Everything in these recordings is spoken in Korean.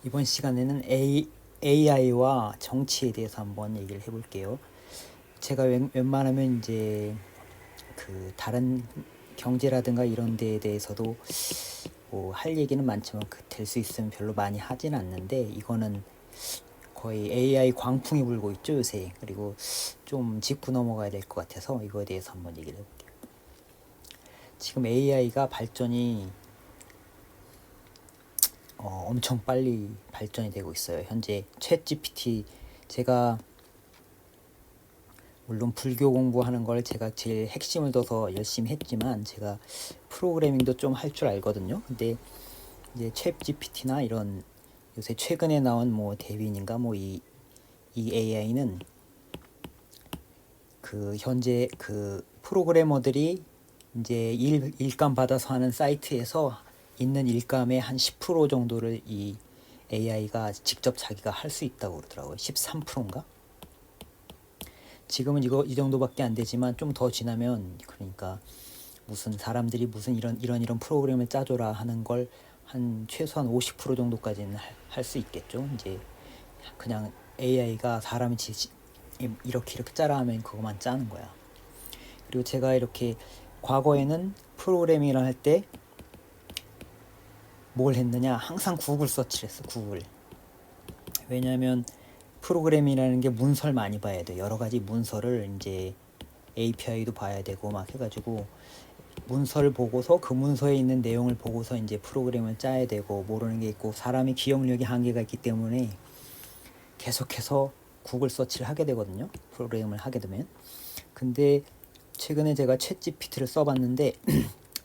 이번 시간에는 AI와 정치에 대해서 한번 얘기를 해볼게요. 제가 웬만하면 이제 그 다른 경제라든가 이런 데에 대해서도 뭐 할 얘기는 많지만 될 수 있으면 별로 많이 하진 않는데, 이거는 거의 AI 광풍이 불고 있죠 요새. 그리고 좀 짚고 넘어가야 될 것 같아서 이거에 대해서 한번 얘기를 해볼게요. 지금 AI가 발전이 엄청 빨리 발전이 되고 있어요. 현재 챗 GPT, 제가 물론 불교 공부하는 걸 제가 제일 핵심을 둬서 열심히 했지만 제가 프로그래밍도 좀 할 줄 알거든요. 근데 이제 챗 GPT나 이런 요새 최근에 나온 뭐 데빈인가 뭐 이 AI는 그 현재 그 프로그래머들이 이제 일감 받아서 하는 사이트에서 있는 일감의 한 10% 정도를 이 AI가 직접 자기가 할 수 있다고 그러더라고요. 13%인가? 지금은 이 정도밖에 안 되지만 좀 더 지나면, 그러니까 무슨 사람들이 무슨 이런 프로그램을 짜줘라 하는 걸 한 최소한 50% 정도까지는 할 수 있겠죠. 이제 그냥 AI가 사람이 이렇게 짜라 하면 그것만 짜는 거야. 그리고 제가 이렇게 과거에는 프로그래밍을 할 때 뭘 했느냐, 항상 구글 서치를 했어. 구글. 왜냐하면 프로그램이라는 게 문서를 많이 봐야 돼. 여러 가지 문서를 이제 API도 봐야 되고 막 해가지고 문서를 보고서 그 문서에 있는 내용을 보고서 이제 프로그램을 짜야 되고, 모르는 게 있고 사람이 기억력이 한계가 있기 때문에 계속해서 구글 서치를 하게 되거든요. 프로그램을 하게 되면. 근데 최근에 제가 챗 GPT를 써봤는데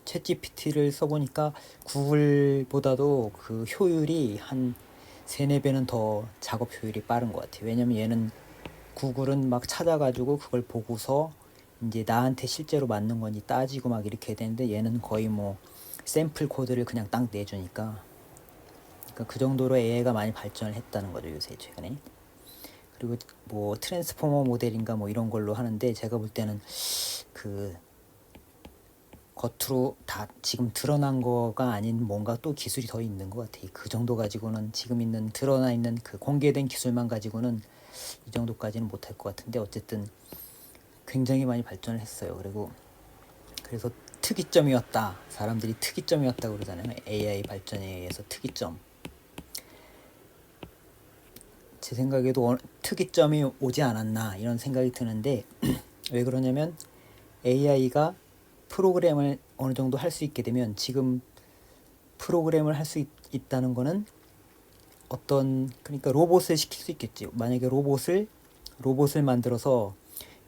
챗 GPT를 써보니까 구글보다도 그 효율이 한 3-4배는 더 작업 효율이 빠른 것 같아요. 왜냐면 얘는 구글은 막 찾아가지고 그걸 보고서 이제 나한테 실제로 맞는 건지 따지고 막 이렇게 해야 되는데, 얘는 거의 뭐 샘플 코드를 그냥 딱 내주니까, 그러니까 그 정도로 AI가 많이 발전을 했다는 거죠 요새 최근에. 그리고 뭐 트랜스포머 모델인가 뭐 이런 걸로 하는데, 제가 볼 때는 그 겉으로 다 지금 드러난 거가 아닌 뭔가 또 기술이 더 있는 것 같아. 그 정도 가지고는, 지금 있는 드러나 있는 그 공개된 기술만 가지고는 이 정도까지는 못할 것 같은데, 어쨌든 굉장히 많이 발전을 했어요. 그래서 특이점이었다, 사람들이 특이점이었다고 그러잖아요. AI 발전에 의해서 특이점. 제 생각에도 특이점이 오지 않았나 이런 생각이 드는데 왜 그러냐면, AI가 프로그램을 어느 정도 할 수 있게 되면, 지금 프로그램을 할 수 있다는 거는 그러니까 로봇을 시킬 수 있겠지. 만약에 로봇을 만들어서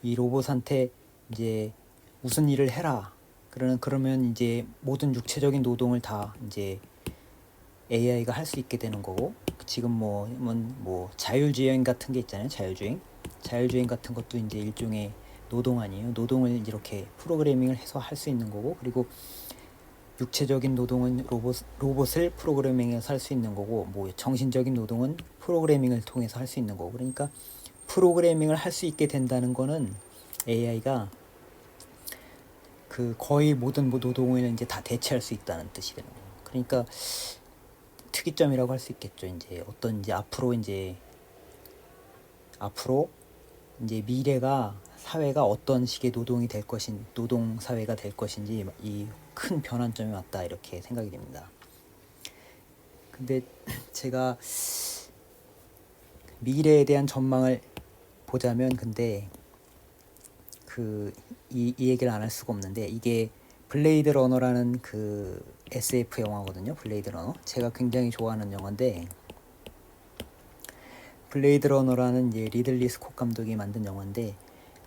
이 로봇한테 이제 무슨 일을 해라, 그러면 이제 모든 육체적인 노동을 다 이제 AI가 할 수 있게 되는 거고, 지금 뭐 자율주행 같은 게 있잖아요. 자율주행 같은 것도 이제 일종의 노동 아니에요. 노동을 이렇게 프로그래밍을 해서 할 수 있는 거고, 그리고 육체적인 노동은 로봇을 프로그래밍해서 할 수 있는 거고, 뭐 정신적인 노동은 프로그래밍을 통해서 할 수 있는 거고. 그러니까 프로그래밍을 할 수 있게 된다는 거는 AI가 그 거의 모든 노동을 이제 다 대체할 수 있다는 뜻이 되는 거예요. 그러니까 특이점이라고 할 수 있겠죠. 이제 앞으로 이제 미래가, 사회가 어떤 식의 노동 사회가 될 것인지, 이 큰 변환점이 왔다 이렇게 생각이 됩니다. 근데 제가 미래에 대한 전망을 보자면, 근데 이 얘기를 안 할 수가 없는데, 이게 블레이드 러너라는 그 SF 영화거든요. 블레이드 러너, 제가 굉장히 좋아하는 영화인데, 블레이드 러너라는 이제 리들리 스콧 감독이 만든 영화인데,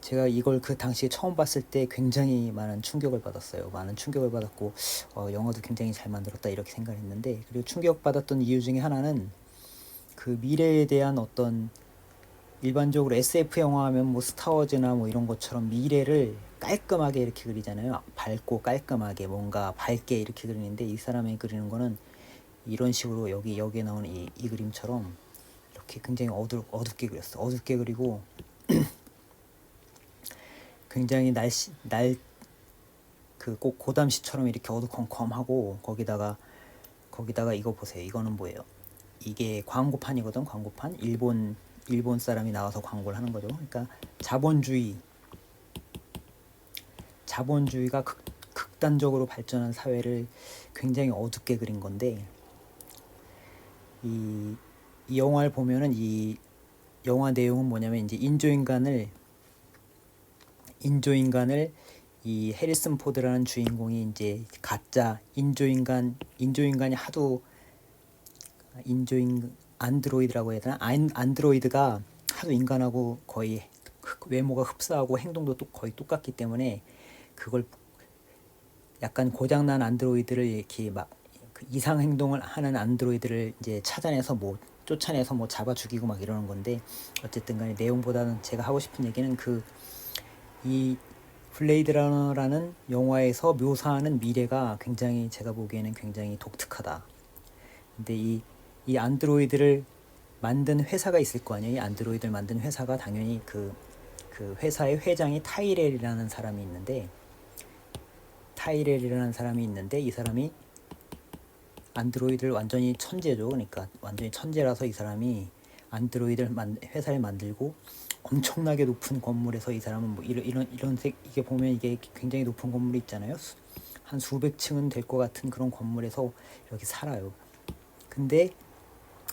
제가 이걸 그 당시에 처음 봤을 때 굉장히 많은 충격을 받았어요. 많은 충격을 받았고, 영화도 굉장히 잘 만들었다 이렇게 생각했는데, 그리고 충격받았던 이유 중에 하나는 그 미래에 대한 어떤, 일반적으로 SF 영화 하면 뭐 스타워즈나 뭐 이런 것처럼 미래를 깔끔하게 이렇게 그리잖아요. 밝고 깔끔하게 뭔가 밝게 이렇게 그리는데, 이 사람이 그리는 거는 이런 식으로 여기에 나오는 이 그림처럼 이렇게 굉장히 어둡게 그렸어. 어둡게 그리고 굉장히 꼭 고담시처럼 이렇게 어두컴컴하고, 거기다가 이거 보세요. 이거는 뭐예요? 이게 광고판이거든. 광고판. 일본 사람이 나와서 광고를 하는 거죠. 그러니까 자본주의가 극단적으로 발전한 사회를 굉장히 어둡게 그린 건데, 이 영화를 보면은 이 영화 내용은 뭐냐면 이제 인조인간을 이 해리슨 포드라는 주인공이 이제 가짜 인조인간이 하도 안드로이드라고 해야 되나? 안드로이드가 하도 인간하고 거의 외모가 흡사하고 행동도 거의 똑같기 때문에 그걸 약간 고장난 안드로이드를 이렇게 막 이상 행동을 하는 안드로이드를 이제 찾아내서 뭐 쫓아내서 뭐 잡아 죽이고 막 이러는 건데, 어쨌든 간에 내용보다는 제가 하고 싶은 얘기는 이 블레이드 러너라는 영화에서 묘사하는 미래가 굉장히, 제가 보기에는 굉장히 독특하다. 근데 이 안드로이드를 만든 회사가 있을 거 아니에요. 이 안드로이드를 만든 회사가 당연히 그 회사의 회장이 타이렐이라는 사람이 있는데, 이 사람이 안드로이드를 완전히 천재죠. 그러니까 완전히 천재라서 이 사람이 회사를 만들고 엄청나게 높은 건물에서 이 사람은 뭐 이게 보면 이게 굉장히 높은 건물이 있잖아요. 한 수백 층은 될 것 같은 그런 건물에서 이렇게 살아요. 근데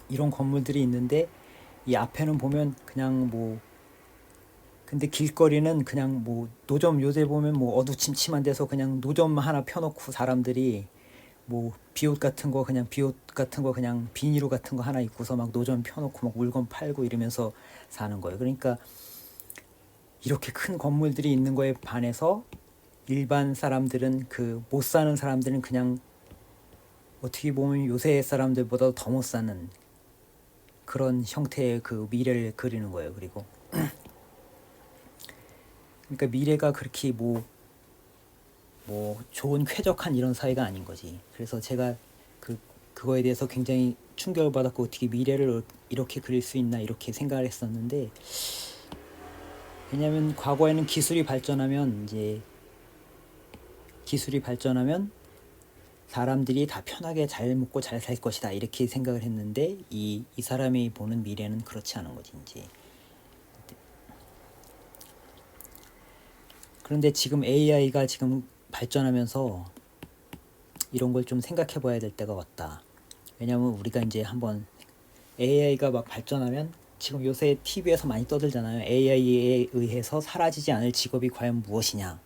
이런 건물들이 있는데 이 앞에는 보면 그냥 뭐, 근데 길거리는 그냥 뭐 노점, 요새 보면 뭐 어두침침한 데서 그냥 노점 하나 펴놓고 사람들이 뭐 비옷 같은 거 그냥 비닐로 같은 거 하나 입고서 막 노점 펴놓고 막 물건 팔고 이러면서 사는 거예요. 그러니까 이렇게 큰 건물들이 있는 거에 반해서 일반 사람들은, 못 사는 사람들은 그냥 어떻게 보면 요새 사람들보다 더 못 사는 그런 형태의 그 미래를 그리는 거예요. 그리고 그러니까 미래가 그렇게 뭐 좋은 쾌적한 이런 사회가 아닌 거지. 그래서 제가 그거에 대해서 굉장히 충격을 받았고, 어떻게 미래를 이렇게 그릴 수 있나 이렇게 생각을 했었는데, 왜냐하면 과거에는 기술이 발전하면 사람들이 다 편하게 잘 먹고 잘 살 것이다 이렇게 생각을 했는데, 이 사람이 보는 미래는 그렇지 않은 거지 이제. 그런데 지금 AI가 지금 발전하면서 이런 걸 좀 생각해 봐야 될 때가 왔다. 왜냐면 우리가 이제 한번 AI가 막 발전하면, 지금 요새 TV에서 많이 떠들잖아요. AI에 의해서 사라지지 않을 직업이 과연 무엇이냐,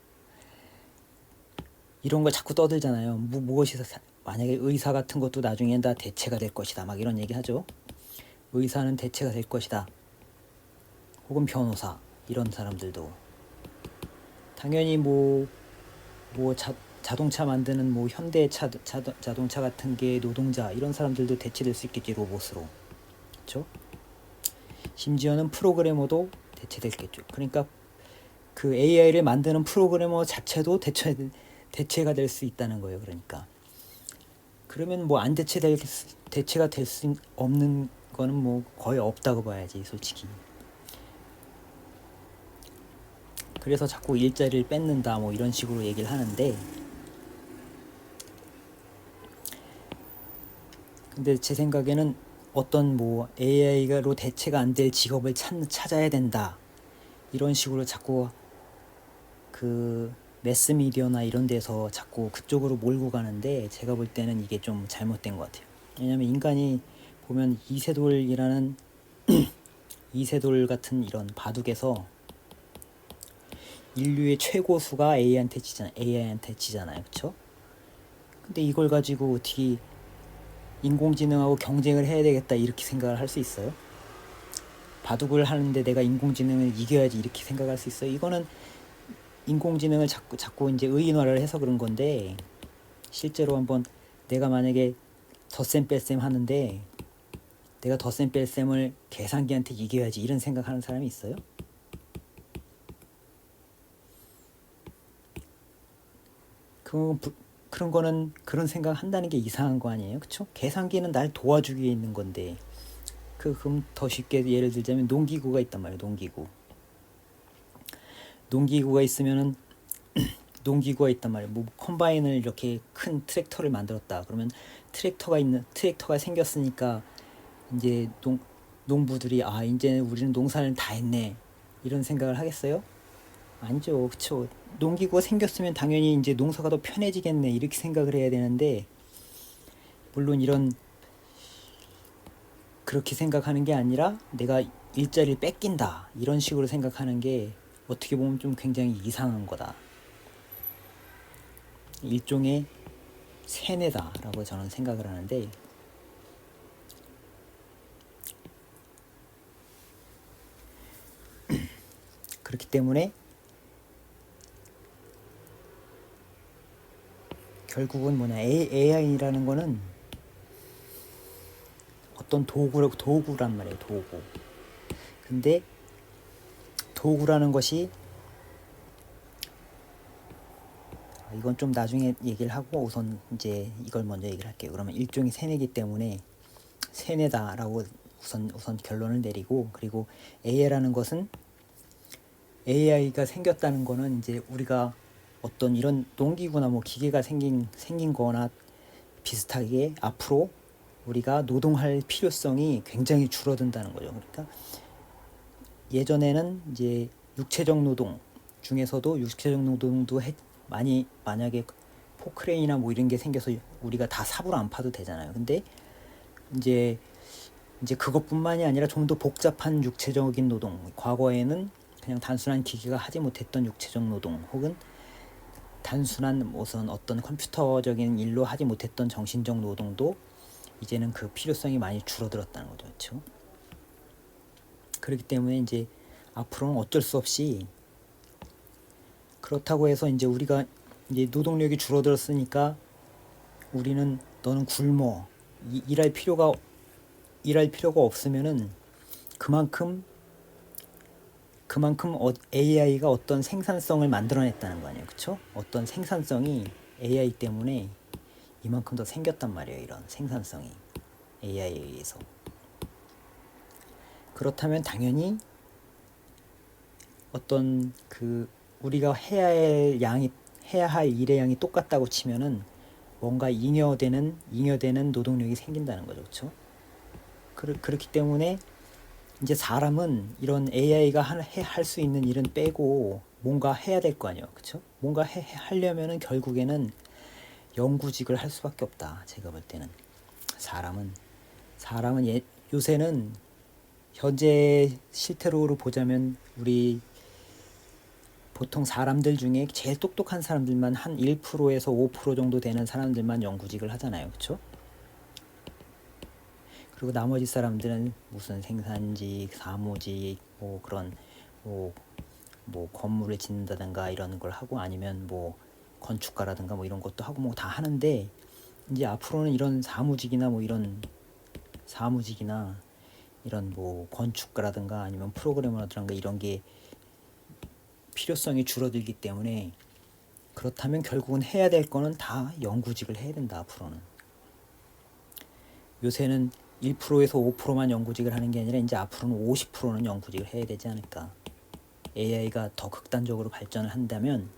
이런 걸 자꾸 떠들잖아요. 무엇이 만약에 의사 같은 것도 나중엔 다 대체가 될 것이다 막 이런 얘기 하죠. 의사는 대체가 될 것이다. 혹은 변호사, 이런 사람들도 당연히 자동차 만드는 현대 자동차 같은 게 노동자, 이런 사람들도 대체될 수 있겠지, 로봇으로. 그렇죠? 심지어는 프로그래머도 대체됐겠죠. 그러니까 그 AI를 만드는 프로그래머 자체도 대체가 될 수 있다는 거예요. 그러니까 그러면 안 대체가 될 수 없는 거는 거의 없다고 봐야지, 솔직히. 그래서 자꾸 일자리를 뺏는다 이런 식으로 얘기를 하는데, 근데 제 생각에는 어떤 AI로 대체가 안 될 직업을 찾아야 된다 이런 식으로 자꾸 매스미디어나 이런 데서 자꾸 그쪽으로 몰고 가는데, 제가 볼 때는 이게 좀 잘못된 것 같아요. 왜냐면 인간이 보면 이세돌 같은 이런 바둑에서 인류의 최고수가 AI한테 지잖아요. 그쵸? 근데 이걸 가지고 어떻게 인공지능하고 경쟁을 해야 되겠다 이렇게 생각을 할 수 있어요? 바둑을 하는데 내가 인공지능을 이겨야지 이렇게 생각할 수 있어요? 이거는 인공지능을 자꾸 이제 의인화를 해서 그런 건데, 실제로 한번 내가 만약에 덧셈 뺄셈 하는데 내가 덧셈 뺄셈을 계산기한테 이겨야지 이런 생각하는 사람이 있어요? 그런 거는, 그런 생각 한다는 게 이상한 거 아니에요? 그쵸? 계산기는 날 도와주기 위해 있는 건데, 그럼 더 쉽게 예를 들자면 농기구가 있단 말이에요. 농기구가 있으면은 농기구가 있단 말이에요. 컴바인을 이렇게 큰 트랙터를 만들었다. 그러면 트랙터가 생겼으니까 이제 농부들이 이제 우리는 농사를 다 했네 이런 생각을 하겠어요? 아니죠, 그쵸? 농기구가 생겼으면 당연히 이제 농사가 더 편해지겠네 이렇게 생각을 해야 되는데, 물론 그렇게 생각하는 게 아니라 내가 일자리를 뺏긴다 이런 식으로 생각하는 게 어떻게 보면 좀 굉장히 이상한 거다. 일종의 세뇌다라고 저는 생각을 하는데, 그렇기 때문에 결국은 AI라는 거는 어떤 도구란 말이에요, 도구. 근데 도구라는 것이, 이건 좀 나중에 얘기를 하고 우선 이제 이걸 먼저 얘기를 할게요. 그러면 일종의 세뇌이기 때문에 세뇌다라고 우선 결론을 내리고, 그리고 AI라는 것은, AI가 생겼다는 거는 이제 우리가 어떤 이런 농기구나 뭐 기계가 생긴 거나 비슷하게 앞으로 우리가 노동할 필요성이 굉장히 줄어든다는 거죠. 그러니까 예전에는 이제 육체적 노동 중에서도 육체적 노동도 많이, 만약에 포크레인이나 뭐 이런 게 생겨서 우리가 다 삽으로 안 파도 되잖아요. 근데 이제 그것뿐만이 아니라 좀 더 복잡한 육체적인 노동, 과거에는 그냥 단순한 기계가 하지 못했던 육체적 노동, 혹은 단순한 무슨 어떤 컴퓨터적인 일로 하지 못했던 정신적 노동도 이제는 그 필요성이 많이 줄어들었다는 거죠. 그렇죠? 그렇기 때문에 이제 앞으로는 어쩔 수 없이, 그렇다고 해서 이제 우리가 이제 노동력이 줄어들었으니까 너는 굶어, 일할 필요가 없으면은 그만큼 AI가 어떤 생산성을 만들어냈다는 거 아니에요, 그렇죠? 어떤 생산성이 AI 때문에 이만큼 더 생겼단 말이에요. 이런 생산성이 AI에 의해서. 그렇다면 당연히 어떤 우리가 해야 할 일의 양이 똑같다고 치면은 뭔가 잉여되는 노동력이 생긴다는 거죠, 그렇죠? 그렇기 때문에 이제 사람은 이런 AI가 할 수 있는 일은 빼고 뭔가 해야 될 거 아니에요, 그렇죠? 뭔가 하려면은 결국에는 영구직을 할 수밖에 없다. 제가 볼 때는 사람은 요새는 현재 실태로 보자면 우리 보통 사람들 중에 제일 똑똑한 사람들만 한 1%에서 5% 정도 되는 사람들만 영구직을 하잖아요, 그렇죠? 그리고 나머지 사람들은 무슨 생산직, 사무직, 뭐 그런 뭐 건물을 짓는다든가 이런 걸 하고, 아니면 뭐 건축가라든가 뭐 이런 것도 하고 뭐 다 하는데, 이제 앞으로는 이런 사무직이나 이런 뭐 건축가라든가 아니면 프로그래머라든가 이런 게 필요성이 줄어들기 때문에, 그렇다면 결국은 해야 될 거는 다 영구직을 해야 된다. 앞으로는 요새는 1%에서 5%만 영구직을 하는 게 아니라 이제 앞으로는 50%는 영구직을 해야 되지 않을까. AI가 더 극단적으로 발전을 한다면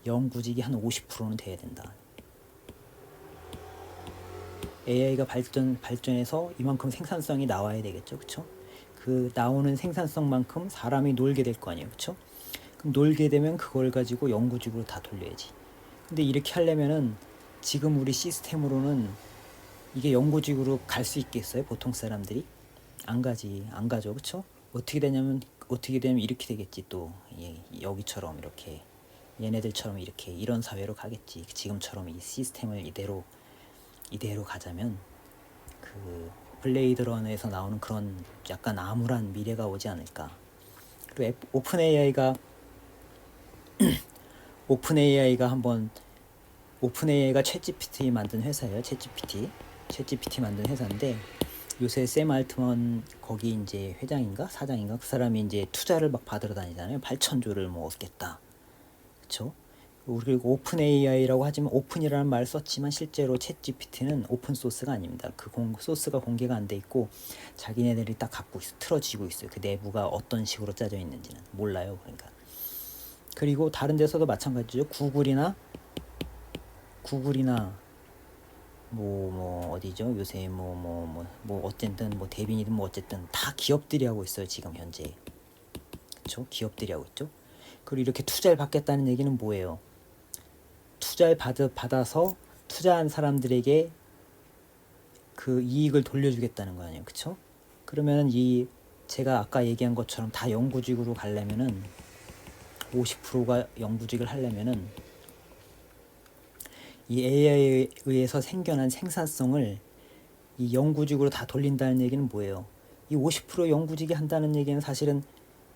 영구직이 한 50%는 돼야 된다. AI가 발전해서 이만큼 생산성이 나와야 되겠죠, 그렇죠? 그 나오는 생산성만큼 사람이 놀게 될 거 아니에요, 그렇죠? 그럼 놀게 되면 그걸 가지고 영구직으로 다 돌려야지. 근데 이렇게 하려면은 지금 우리 시스템으로는 이게 영구직으로 갈 수 있겠어요? 보통 사람들이 안 가죠, 그렇죠? 어떻게 되면 이렇게 되겠지. 또 여기처럼 이렇게 얘네들처럼 이렇게 이런 사회로 가겠지. 지금처럼 이 시스템을 이대로 가자면 그 블레이드 러너에서 나오는 그런 약간 암울한 미래가 오지 않을까. 그리고 오픈AI가 챗GPT 만든 회사예요. 챗GPT 만든 회사인데, 요새 샘 알트먼 거기 이제 회장인가 사장인가 그 사람이 이제 투자를 막 받으러 다니잖아요. 8천조를 뭐 얻겠다, 그렇죠? 그리고 오픈 AI라고 하지만, 오픈이라는 말을 썼지만 실제로 챗 GPT는 오픈 소스가 아닙니다. 그 소스가 공개가 안 돼 있고 자기네들이 딱 갖고 틀어지고 있어요. 그 내부가 어떤 식으로 짜져 있는지는 몰라요. 그러니까. 그리고 다른 데서도 마찬가지죠. 구글이나 뭐 어디죠? 요새 어쨌든 뭐 대빈이든 뭐 어쨌든 다 기업들이 하고 있어요 지금 현재. 그렇죠? 기업들이 하고 있죠. 그리고 이렇게 투자를 받겠다는 얘기는 뭐예요? 투자를 받아서 투자한 사람들에게 그 이익을 돌려주겠다는 거 아니에요, 그렇죠? 그러면 이 제가 아까 얘기한 것처럼 다 영구직으로 가려면은 50%가 영구직을 하려면은 이 AI에 의해서 생겨난 생산성을 이 영구직으로 다 돌린다는 얘기는 뭐예요? 이 50% 영구직이 한다는 얘기는 사실은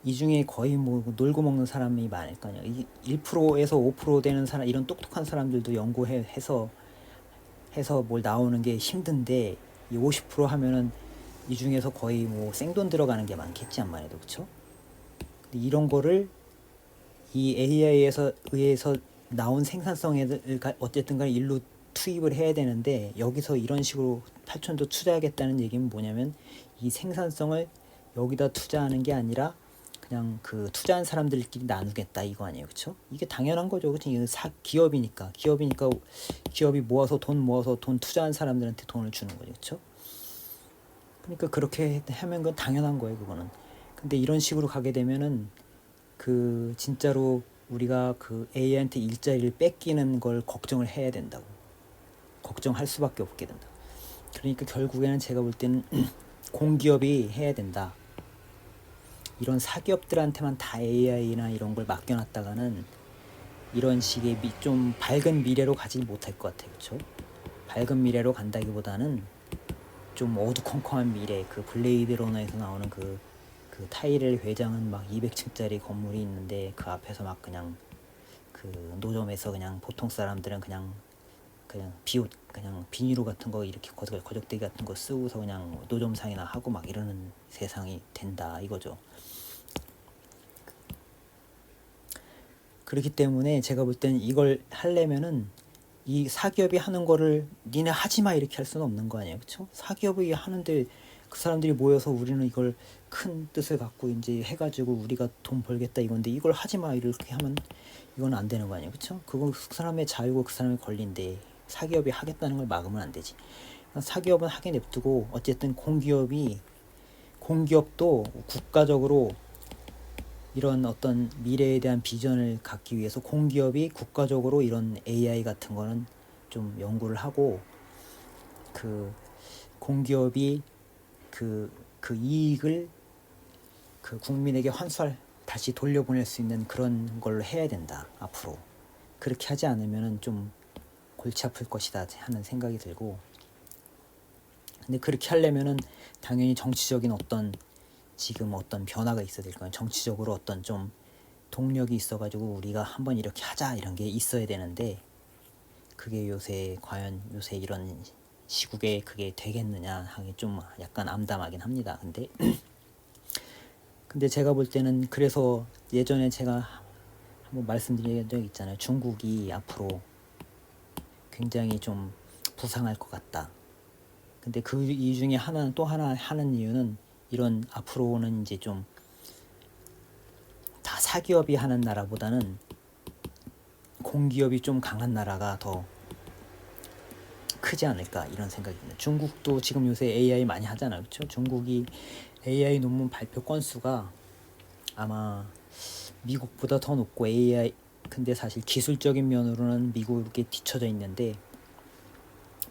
이 중에 거의 뭐 놀고 먹는 사람이 많을 거 아니에요. 이 1%에서 5% 되는 사람, 이런 똑똑한 사람들도 연구해서 뭘 나오는 게 힘든데 이 50% 하면은 이 중에서 거의 뭐 생돈 들어가는 게 많겠지 안 말해도, 그쵸? 근데 이런 거를 이 AI에서 의해서 나온 생산성에 어쨌든 간에 일로 투입을 해야 되는데, 여기서 이런 식으로 8천도 투자하겠다는 얘기는 뭐냐면 이 생산성을 여기다 투자하는 게 아니라 그냥 그 투자한 사람들끼리 나누겠다 이거 아니에요, 그렇죠? 이게 당연한 거죠, 그렇죠? 이거 기업이니까 기업이 모아서 돈 투자한 사람들한테 돈을 주는 거죠, 그렇죠? 그러니까 그렇게 하면 건 당연한 거예요, 그거는. 근데 이런 식으로 가게 되면은 그 진짜로 우리가 그 A한테 일자리를 뺏기는 걸 걱정을 해야 된다고. 걱정할 수밖에 없게 된다. 그러니까 결국에는 제가 볼 때는 공기업이 해야 된다. 이런 사기업들한테만 다 AI나 이런 걸 맡겨놨다가는 이런 식의 좀 밝은 미래로 가지 못할 것 같아요, 그렇죠? 밝은 미래로 간다기보다는 좀 어두컴컴한 미래, 그 블레이드 러너에서 나오는 그 타이렐 회장은 막 200층짜리 건물이 있는데 그 앞에서 막 그냥 그 노점에서 그냥 보통 사람들은 그냥 비옷 그냥 비닐로 같은 거 이렇게 거적대기 같은 거 쓰고서 그냥 노점상이나 하고 막 이러는 세상이 된다 이거죠. 그렇기 때문에 제가 볼 때는 이걸 하려면은 이 사기업이 하는 거를 니네 하지마 이렇게 할 수는 없는 거 아니에요, 그렇죠? 사기업이 하는데 그 사람들이 모여서 우리는 이걸 큰 뜻을 갖고 이제 해가지고 우리가 돈 벌겠다 이건데 이걸 하지마 이렇게 하면 이건 안 되는 거 아니에요, 그렇죠? 그건 그 사람의 자유고 그 사람의 권리인데 사기업이 하겠다는 걸 막으면 안 되지. 사기업은 하게 냅두고 어쨌든 공기업도 국가적으로 이런 어떤 미래에 대한 비전을 갖기 위해서 공기업이 국가적으로 이런 AI 같은 거는 좀 연구를 하고 그 공기업이 그 이익을 그 국민에게 다시 돌려보낼 수 있는 그런 걸로 해야 된다 앞으로. 그렇게 하지 않으면은 좀 골치 아플 것이다 하는 생각이 들고, 근데 그렇게 하려면은 당연히 정치적인 지금 어떤 변화가 있어야 될 거예요. 정치적으로 어떤 좀 동력이 있어가지고 우리가 한번 이렇게 하자 이런 게 있어야 되는데 그게 과연 요새 이런 시국에 그게 되겠느냐 하기 좀 약간 암담하긴 합니다. 근데 제가 볼 때는 그래서 예전에 제가 한번 말씀드린 적 있잖아요. 중국이 앞으로 굉장히 좀 부상할 것 같다. 근데 그 이 중에 또 하나 하는 이유는 이런 앞으로는 이제 좀 다 사기업이 하는 나라보다는 공기업이 좀 강한 나라가 더 크지 않을까 이런 생각이 듭니다. 중국도 지금 요새 AI 많이 하잖아요, 그렇죠? 중국이 AI 논문 발표 건수가 아마 미국보다 더 높고 근데 사실 기술적인 면으로는 미국에 뒤처져 있는데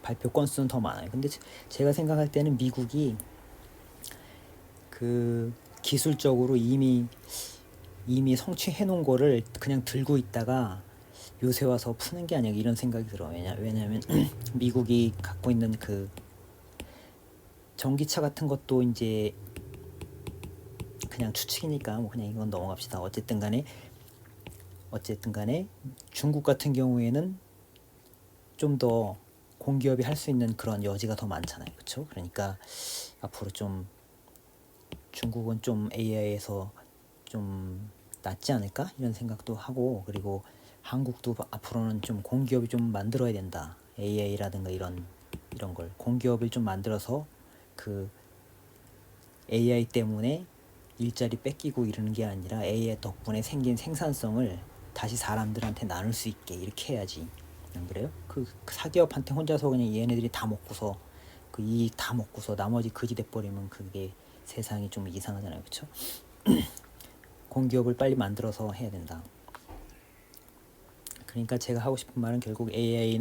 발표 건수는 더 많아요. 근데 제가 생각할 때는 미국이 그 기술적으로 이미 성취해 놓은 거를 그냥 들고 있다가 요새 와서 푸는 게 아니야 이런 생각이 들어요. 왜냐하면 미국이 갖고 있는 그 전기차 같은 것도 이제 그냥 추측이니까 뭐 그냥 이건 넘어갑시다. 어쨌든 간에 중국 같은 경우에는 좀 더 공기업이 할 수 있는 그런 여지가 더 많잖아요, 그렇죠? 그러니까 앞으로 좀 중국은 좀 AI에서 좀 낫지 않을까 이런 생각도 하고, 그리고 한국도 앞으로는 좀 공기업이 좀 만들어야 된다. AI라든가 이런 걸 공기업을 좀 만들어서 그 AI 때문에 일자리 뺏기고 이러는 게 아니라 AI 덕분에 생긴 생산성을 다시 사람들한테 나눌 수 있게 이렇게 해야지. 안 그래요? 그 사기업한테 혼자서 그냥 얘네들이 다 먹고서 그 이익 다 먹고서 나머지 거지 돼버리면 그게 세상이 좀 이상하잖아요, 그렇죠? 공기업을 빨리 만들어서 해야 된다. 그러니까 제가 하고 싶은 말은 결국 AI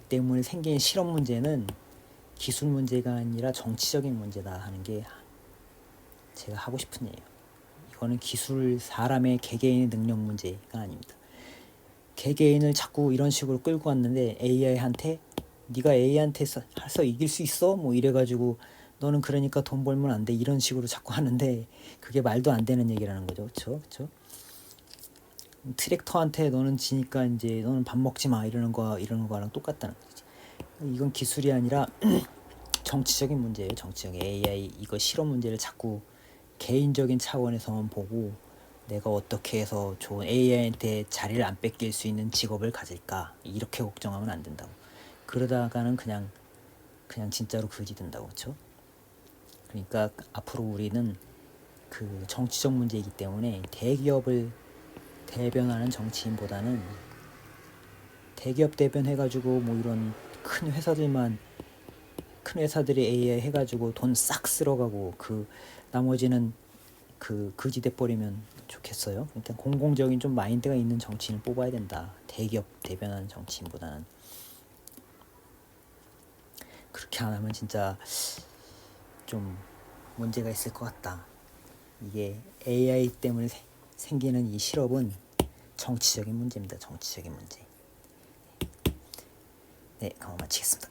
때문에 생긴 실업 문제는 기술 문제가 아니라 정치적인 문제다 하는 게 제가 하고 싶은 얘기예요. 이거는 기술 사람의 개개인의 능력 문제가 아닙니다. 개개인을 자꾸 이런 식으로 끌고 왔는데 AI한테 네가 AI한테 해서 이길 수 있어? 뭐 이래가지고 너는 그러니까 돈 벌면 안 돼 이런 식으로 자꾸 하는데 그게 말도 안 되는 얘기라는 거죠. 그렇죠? 트랙터한테 너는 지니까 이제 너는 밥 먹지 마 이러는 거랑 똑같다는 거지. 이건 기술이 아니라 정치적인 문제예요. 정치적인 AI 이거 실업 문제를 자꾸 개인적인 차원에서만 보고 내가 어떻게 해서 좋은 AI한테 자리를 안 뺏길 수 있는 직업을 가질까 이렇게 걱정하면 안 된다고. 그러다가는 그냥 진짜로 거지 된다고. 그렇죠? 그러니까 앞으로 우리는 그 정치적 문제이기 때문에 대기업을 대변하는 정치인보다는 대기업 대변해가지고 뭐 이런 큰 회사들이 AI 해가지고 돈 싹 쓸어가고 그 나머지는 그 거지 돼버리면 좋겠어요. 일단 공공적인 좀 마인드가 있는 정치인을 뽑아야 된다. 대기업 대변하는 정치인보다는. 그렇게 안 하면 진짜 좀 문제가 있을 것 같다. 이게 AI 때문에 생기는 이 실업은 정치적인 문제입니다. 정치적인 문제. 네, 그럼 마치겠습니다.